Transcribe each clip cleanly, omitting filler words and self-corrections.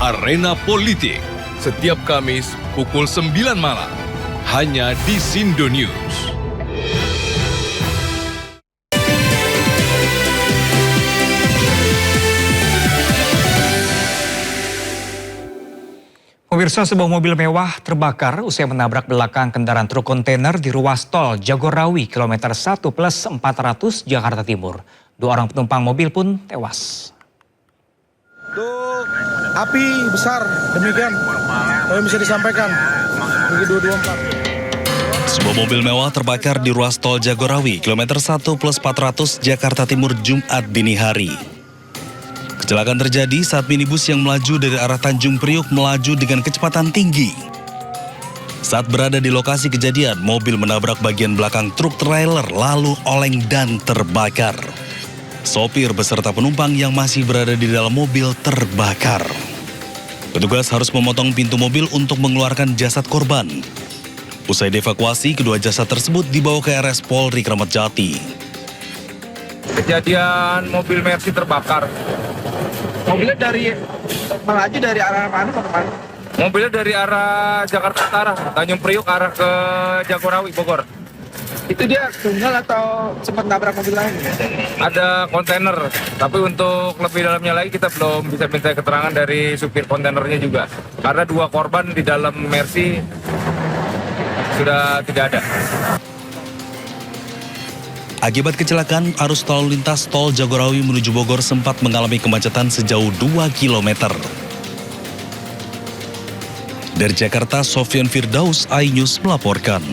Arena Politik. Setiap Kamis pukul 9 malam. Hanya di Sindo News. Pemirsa, sebuah mobil mewah terbakar usai menabrak belakang kendaraan truk kontainer di ruas tol Jagorawi, kilometer 1+400 Jakarta Timur. 2 orang penumpang mobil pun tewas. Untuk api besar, demikian yang bisa disampaikan. Bagi 224. Sebuah mobil mewah terbakar di ruas tol Jagorawi, kilometer 1+400 Jakarta Timur Jumat dini hari. Kecelakaan terjadi saat minibus yang melaju dari arah Tanjung Priuk melaju dengan kecepatan tinggi. Saat berada di lokasi kejadian, mobil menabrak bagian belakang truk trailer lalu oleng dan terbakar. Sopir beserta penumpang yang masih berada di dalam mobil terbakar. Petugas harus memotong pintu mobil untuk mengeluarkan jasad korban. Usai dievakuasi, kedua jasad tersebut dibawa ke RS Polri Kramat Jati. Kejadian mobil Mercy terbakar. Mobilnya melaju dari arah mana ke mana? Mobilnya dari arah Jakarta Utara, Tanjung Priuk arah ke Jagorawi, Bogor. Itu dia tunggal atau sempat nabrak mobil lain? Ada kontainer, tapi untuk lebih dalamnya lagi kita belum bisa minta keterangan dari supir kontainernya juga. Karena 2 korban di dalam Mercy sudah tidak ada. Akibat kecelakaan, arus lalu lintas tol Jagorawi menuju Bogor sempat mengalami kemacetan sejauh 2 km. Dari Jakarta, Sofyan Firdaus, iNews melaporkan.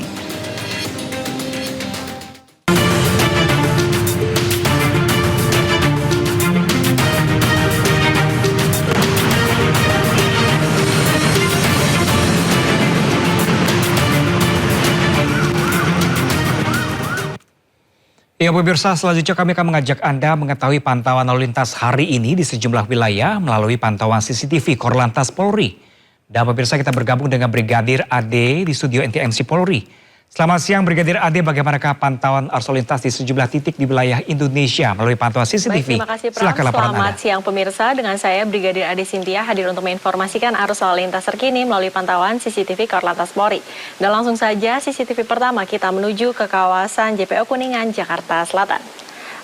Ya pemirsa, selanjutnya kami akan mengajak Anda mengetahui pantauan lalu lintas hari ini di sejumlah wilayah melalui pantauan CCTV Korlantas Polri. Dan pemirsa, kita bergabung dengan Brigadir Ade di studio NTMC Polri. Selamat siang Brigadir Ade, bagaimanakah pantauan arus lalu lintas di sejumlah titik di wilayah Indonesia melalui pantauan CCTV? Baik, terima kasih Pram. Silakan laporan Selamat Anda. siang pemirsa, dengan saya Brigadir Ade Sintia hadir untuk menginformasikan arus lalu lintas terkini melalui pantauan CCTV Korlantas Polri. Dan langsung saja CCTV pertama kita menuju ke kawasan JPO Kuningan, Jakarta Selatan.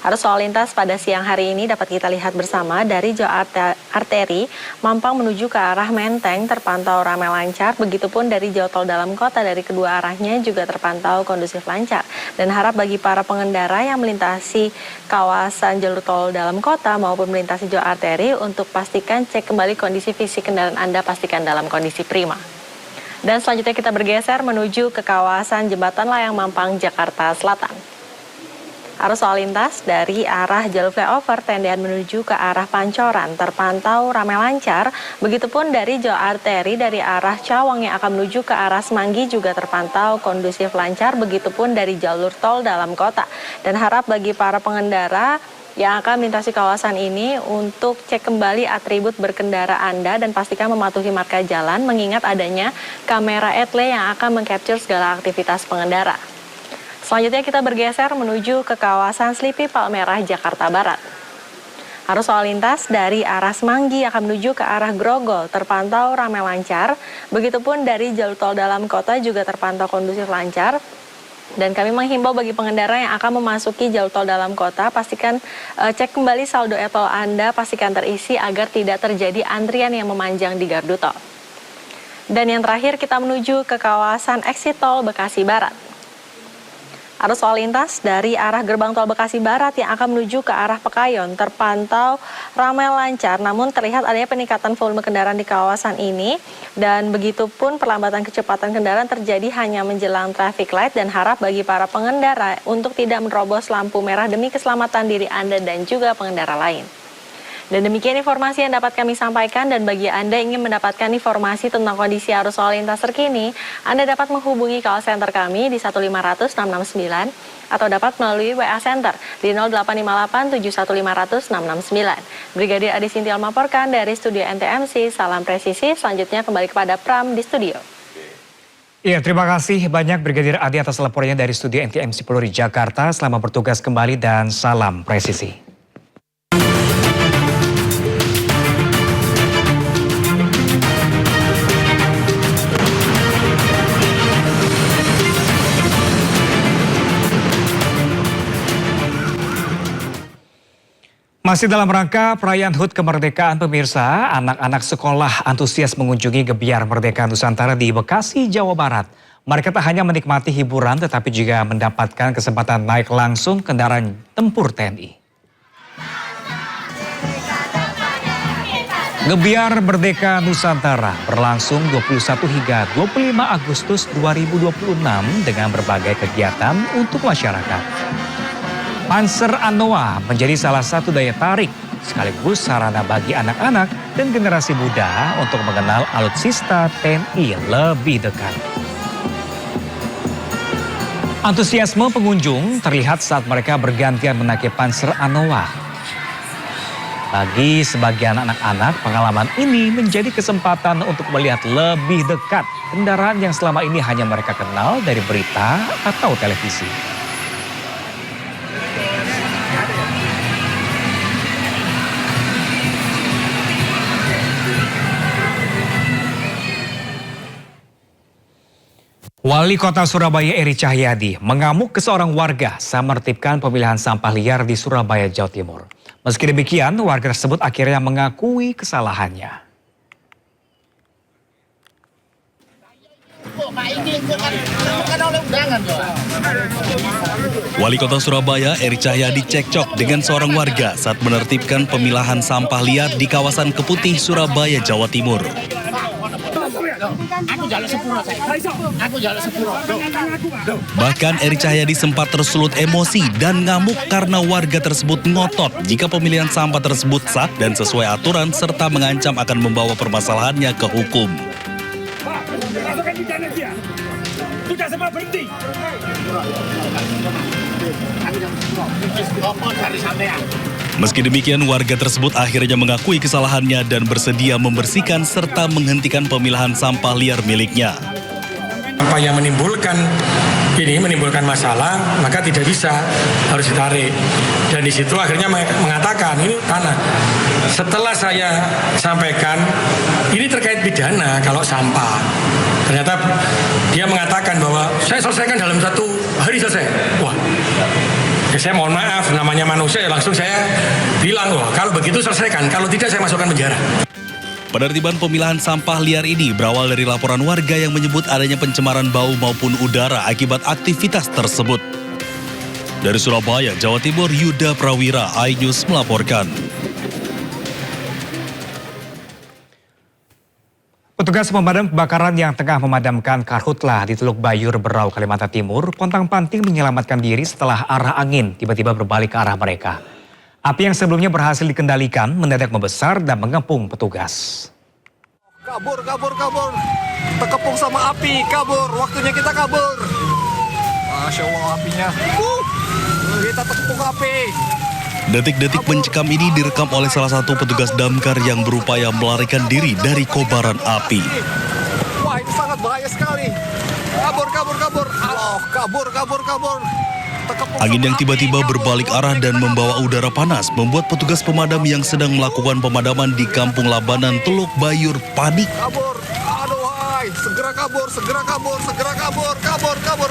Arus lalu lintas pada siang hari ini dapat kita lihat bersama dari jalur arteri Mampang menuju ke arah Menteng terpantau ramai lancar, begitupun dari jalur tol dalam kota dari kedua arahnya juga terpantau kondusif lancar. Dan harap bagi para pengendara yang melintasi kawasan jalur tol dalam kota maupun melintasi jalur arteri untuk pastikan cek kembali kondisi fisik kendaraan Anda, pastikan dalam kondisi prima. Dan selanjutnya kita bergeser menuju ke kawasan Jembatan Layang Mampang, Jakarta Selatan. Arus lalu lintas dari arah jalur flyover Tendean menuju ke arah Pancoran terpantau ramai lancar. Begitupun dari jalur arteri dari arah Cawang yang akan menuju ke arah Semanggi juga terpantau kondusif lancar. Begitupun dari jalur tol dalam kota. Dan harap bagi para pengendara yang akan melintasi kawasan ini untuk cek kembali atribut berkendara Anda dan pastikan mematuhi marka jalan mengingat adanya kamera etle yang akan mengcapture segala aktivitas pengendara. Selanjutnya kita bergeser menuju ke kawasan Slipi Palmerah, Jakarta Barat. Arus lalu lintas dari arah Semanggi akan menuju ke arah Grogol terpantau ramai lancar. Begitupun dari jalur tol dalam kota juga terpantau kondusif lancar. Dan kami menghimbau bagi pengendara yang akan memasuki jalur tol dalam kota, pastikan cek kembali saldo e-tol Anda, pastikan terisi agar tidak terjadi antrian yang memanjang di gardu tol. Dan yang terakhir kita menuju ke kawasan exit tol Bekasi Barat. Arus lalu lintas dari arah gerbang tol Bekasi Barat yang akan menuju ke arah Pekayon terpantau ramai lancar, namun terlihat adanya peningkatan volume kendaraan di kawasan ini dan begitupun perlambatan kecepatan kendaraan terjadi hanya menjelang traffic light dan harap bagi para pengendara untuk tidak menerobos lampu merah demi keselamatan diri Anda dan juga pengendara lain. Dan demikian informasi yang dapat kami sampaikan, dan bagi Anda yang ingin mendapatkan informasi tentang kondisi arus lalu lintas terkini, Anda dapat menghubungi call center kami di 1500669 atau dapat melalui WA Center di 085871500669. Brigadir Ade Sintial melaporkan dari studio NTMC, salam presisi. Selanjutnya kembali kepada Pram di studio. Iya, terima kasih banyak Brigadir Ade atas laporannya dari studio NTMC Polri Jakarta. Selamat bertugas kembali dan salam presisi. Masih dalam rangka perayaan HUT kemerdekaan pemirsa, anak-anak sekolah antusias mengunjungi Gebiar Merdeka Nusantara di Bekasi, Jawa Barat. Mereka tak hanya menikmati hiburan tetapi juga mendapatkan kesempatan naik langsung kendaraan tempur TNI. Gebiar Merdeka Nusantara berlangsung 21 hingga 25 Agustus 2026 dengan berbagai kegiatan untuk masyarakat. Panzer Anoa menjadi salah satu daya tarik sekaligus sarana bagi anak-anak dan generasi muda untuk mengenal alutsista TNI lebih dekat. Antusiasme pengunjung terlihat saat mereka bergantian menaiki Panzer Anoa. Bagi sebagian anak-anak, pengalaman ini menjadi kesempatan untuk melihat lebih dekat kendaraan yang selama ini hanya mereka kenal dari berita atau televisi. Wali Kota Surabaya Eri Cahyadi mengamuk ke seorang warga saat menertibkan pemilihan sampah liar di Surabaya, Jawa Timur. Meski demikian, warga tersebut akhirnya mengakui kesalahannya. Wali Kota Surabaya Eri Cahyadi cekcok dengan seorang warga saat menertibkan pemilahan sampah liar di kawasan Keputih, Surabaya, Jawa Timur. Bahkan Eri Cahyadi sempat tersulut emosi dan ngamuk karena warga tersebut ngotot jika pemilihan sampah tersebut sah dan sesuai aturan serta mengancam akan membawa permasalahannya ke hukum. Meski demikian, warga tersebut akhirnya mengakui kesalahannya dan bersedia membersihkan serta menghentikan pemilahan sampah liar miliknya. Sampah yang menimbulkan masalah, maka tidak bisa, harus ditarik. Dan di situ akhirnya mengatakan ini tanah. Setelah saya sampaikan, ini terkait pidana kalau sampah. Ternyata dia mengatakan bahwa saya selesaikan dalam 1 hari selesai. Wah, ya saya mohon maaf, namanya manusia ya langsung saya bilang, wah kalau begitu selesaikan, kalau tidak saya masukkan penjara. Penertiban pemilahan sampah liar ini berawal dari laporan warga yang menyebut adanya pencemaran bau maupun udara akibat aktivitas tersebut. Dari Surabaya, Jawa Timur, Yuda Prawira, iNews melaporkan. Petugas pemadam kebakaran yang tengah memadamkan karhutlah di Teluk Bayur, Berau, Kalimantan Timur, pontang-panting menyelamatkan diri setelah arah angin tiba-tiba berbalik ke arah mereka. Api yang sebelumnya berhasil dikendalikan mendadak membesar dan mengepung petugas. Kabur. Terkepung sama api, kabur. Waktunya kita kabur. Masya Allah apinya. Kita terkepung api. Detik-detik mencekam ini direkam oleh salah satu petugas damkar yang berupaya melarikan diri dari kobaran api. Wah, ini sangat bahaya sekali. Kabur. Aloh, kabur. Angin yang tiba-tiba berbalik arah dan membawa udara panas membuat petugas pemadam yang sedang melakukan pemadaman di Kampung Labanan, Teluk Bayur panik. Kabur. Aduh, hai. Segera kabur,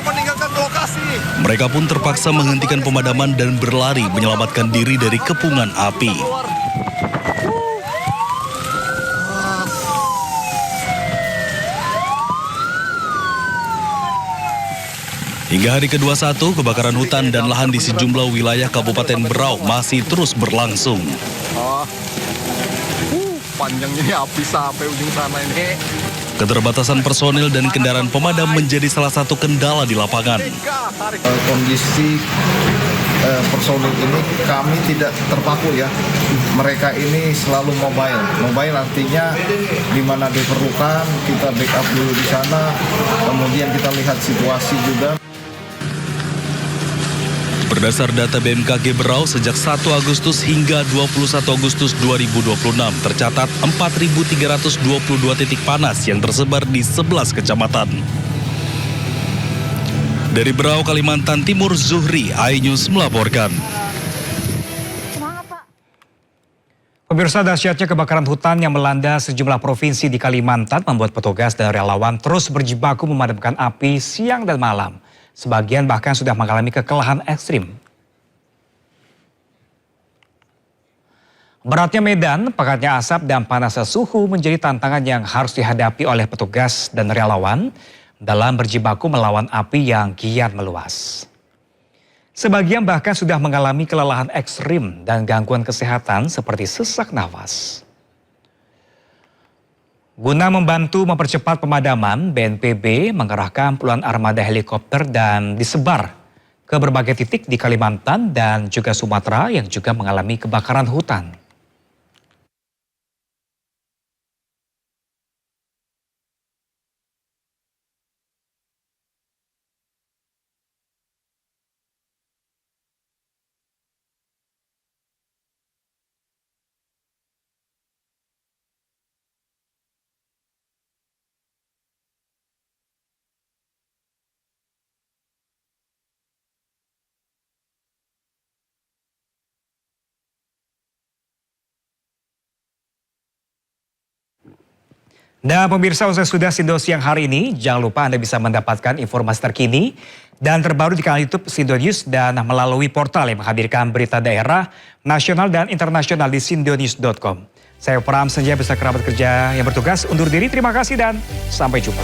meninggalkan lokasi. Mereka pun terpaksa menghentikan pemadaman dan berlari menyelamatkan diri dari kepungan api. Hingga hari ke-21, kebakaran hutan dan lahan di sejumlah wilayah Kabupaten Berau masih terus berlangsung. Panjangnya api sampai ujung sana ini. Keterbatasan personil dan kendaraan pemadam menjadi salah satu kendala di lapangan. Kondisi personil ini kami tidak terpaku ya. Mereka ini selalu mobile. Mobile artinya di mana diperlukan kita backup dulu di sana. Kemudian kita lihat situasi juga. Berdasar data BMKG Berau, sejak 1 Agustus hingga 21 Agustus 2026 tercatat 4.322 titik panas yang tersebar di 11 kecamatan. Dari Berau, Kalimantan Timur, Zuhri, iNews melaporkan. Pemirsa, dahsyatnya kebakaran hutan yang melanda sejumlah provinsi di Kalimantan membuat petugas dan relawan terus berjibaku memadamkan api siang dan malam. Sebagian bahkan sudah mengalami kekalahan ekstrim. Beratnya medan, pekatnya asap, dan panasnya suhu menjadi tantangan yang harus dihadapi oleh petugas dan relawan dalam berjibaku melawan api yang kian meluas. Sebagian bahkan sudah mengalami kelelahan ekstrim dan gangguan kesehatan seperti sesak nafas. Guna membantu mempercepat pemadaman, BNPB mengerahkan puluhan armada helikopter dan disebar ke berbagai titik di Kalimantan dan juga Sumatera yang juga mengalami kebakaran hutan. Nah pemirsa, usai sudah Sindo Siang hari ini, jangan lupa Anda bisa mendapatkan informasi terkini dan terbaru di kanal YouTube Sindo News dan melalui portal yang menghadirkan berita daerah, nasional dan internasional di sindonews.com. Saya Pram Senja beserta kerabat kerja yang bertugas undur diri, terima kasih dan sampai jumpa.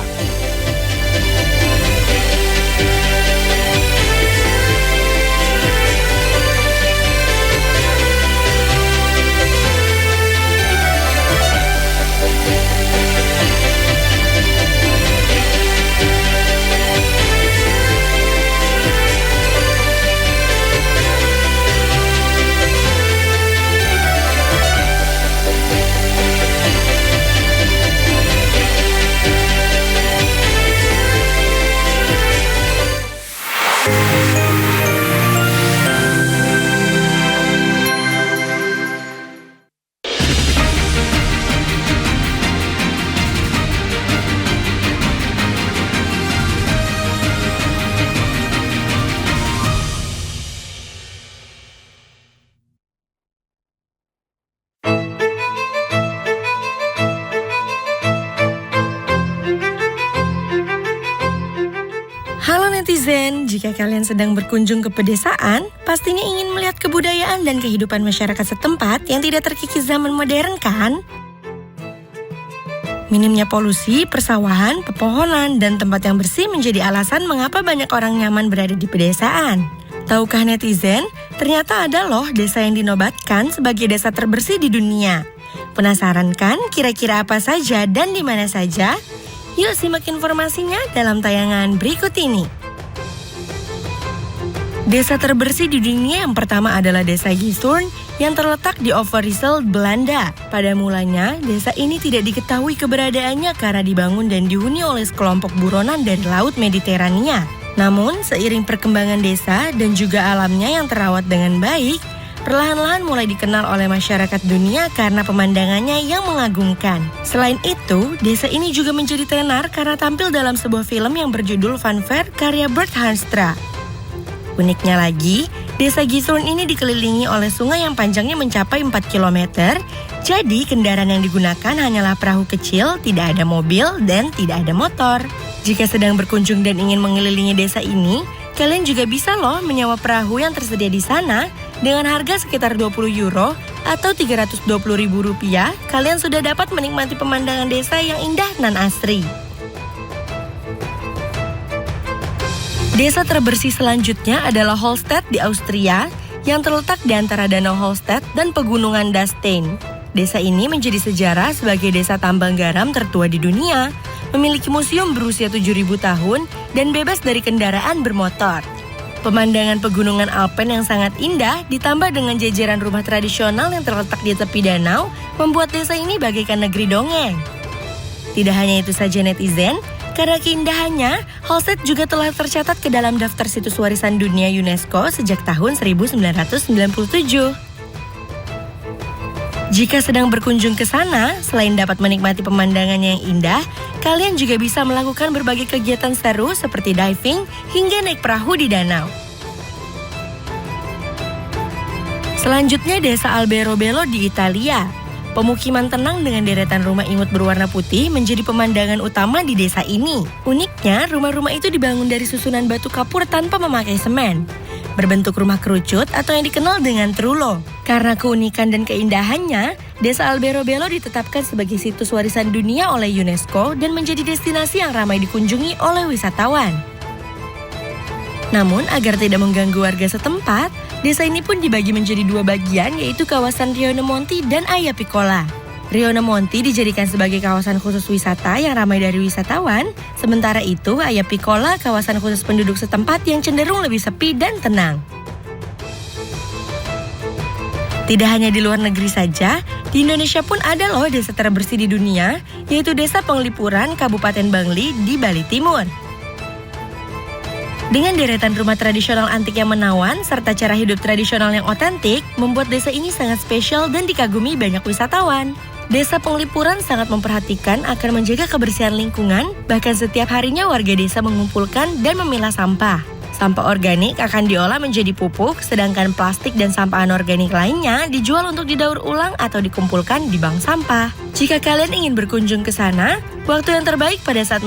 Halo netizen, jika kalian sedang berkunjung ke pedesaan, pastinya ingin melihat kebudayaan dan kehidupan masyarakat setempat yang tidak terkikis zaman modern kan? Minimnya polusi, persawahan, pepohonan, dan tempat yang bersih menjadi alasan mengapa banyak orang nyaman berada di pedesaan. Tahukah netizen, ternyata ada loh desa yang dinobatkan sebagai desa terbersih di dunia. Penasaran kan kira-kira apa saja dan di mana saja? Yuk simak informasinya dalam tayangan berikut ini. Desa terbersih di dunia yang pertama adalah Desa Gieshoorn yang terletak di Overijssel, Belanda. Pada mulanya, desa ini tidak diketahui keberadaannya karena dibangun dan dihuni oleh sekelompok buronan dari Laut Mediterania. Namun, seiring perkembangan desa dan juga alamnya yang terawat dengan baik, perlahan-lahan mulai dikenal oleh masyarakat dunia karena pemandangannya yang mengagumkan. Selain itu, desa ini juga menjadi tenar karena tampil dalam sebuah film yang berjudul Van Ver karya Bert Hanstra. Uniknya lagi, desa Gieshoorn ini dikelilingi oleh sungai yang panjangnya mencapai 4 km, jadi kendaraan yang digunakan hanyalah perahu kecil, tidak ada mobil, dan tidak ada motor. Jika sedang berkunjung dan ingin mengelilingi desa ini, kalian juga bisa loh menyewa perahu yang tersedia di sana dengan harga sekitar €20 atau Rp320.000. Kalian sudah dapat menikmati pemandangan desa yang indah nan asri. Desa terbersih selanjutnya adalah Holstedt di Austria yang terletak di antara Danau Holstedt dan Pegunungan Dastein. Desa ini menjadi sejarah sebagai desa tambang garam tertua di dunia, memiliki museum berusia 7.000 tahun dan bebas dari kendaraan bermotor. Pemandangan pegunungan Alpen yang sangat indah ditambah dengan jajaran rumah tradisional yang terletak di tepi danau membuat desa ini bagaikan negeri dongeng. Tidak hanya itu saja netizen, karena keindahannya, Holstedt juga telah tercatat ke dalam daftar situs warisan dunia UNESCO sejak tahun 1997. Jika sedang berkunjung ke sana, selain dapat menikmati pemandangannya yang indah, kalian juga bisa melakukan berbagai kegiatan seru seperti diving hingga naik perahu di danau. Selanjutnya Desa Alberobello di Italia. Pemukiman tenang dengan deretan rumah imut berwarna putih menjadi pemandangan utama di desa ini. Uniknya, rumah-rumah itu dibangun dari susunan batu kapur tanpa memakai semen. berbentuk rumah kerucut atau yang dikenal dengan trulo. Karena keunikan dan keindahannya, Desa Alberobello ditetapkan sebagai situs warisan dunia oleh UNESCO dan menjadi destinasi yang ramai dikunjungi oleh wisatawan. Namun, agar tidak mengganggu warga setempat, desa ini pun dibagi menjadi 2 bagian, yaitu kawasan Rione-Monti dan Ayapicola. Rione-Monti dijadikan sebagai kawasan khusus wisata yang ramai dari wisatawan, sementara itu Ayapicola kawasan khusus penduduk setempat yang cenderung lebih sepi dan tenang. Tidak hanya di luar negeri saja, di Indonesia pun ada loh desa terbersih di dunia, yaitu Desa Penglipuran, Kabupaten Bangli di Bali Timur. Dengan deretan rumah tradisional antik yang menawan, serta cara hidup tradisional yang otentik, membuat desa ini sangat spesial dan dikagumi banyak wisatawan. Desa Penglipuran sangat memperhatikan akan menjaga kebersihan lingkungan, bahkan setiap harinya warga desa mengumpulkan dan memilah sampah. Sampah organik akan diolah menjadi pupuk, sedangkan plastik dan sampah anorganik lainnya dijual untuk didaur ulang atau dikumpulkan di bank sampah. Jika kalian ingin berkunjung ke sana, waktu yang terbaik pada saat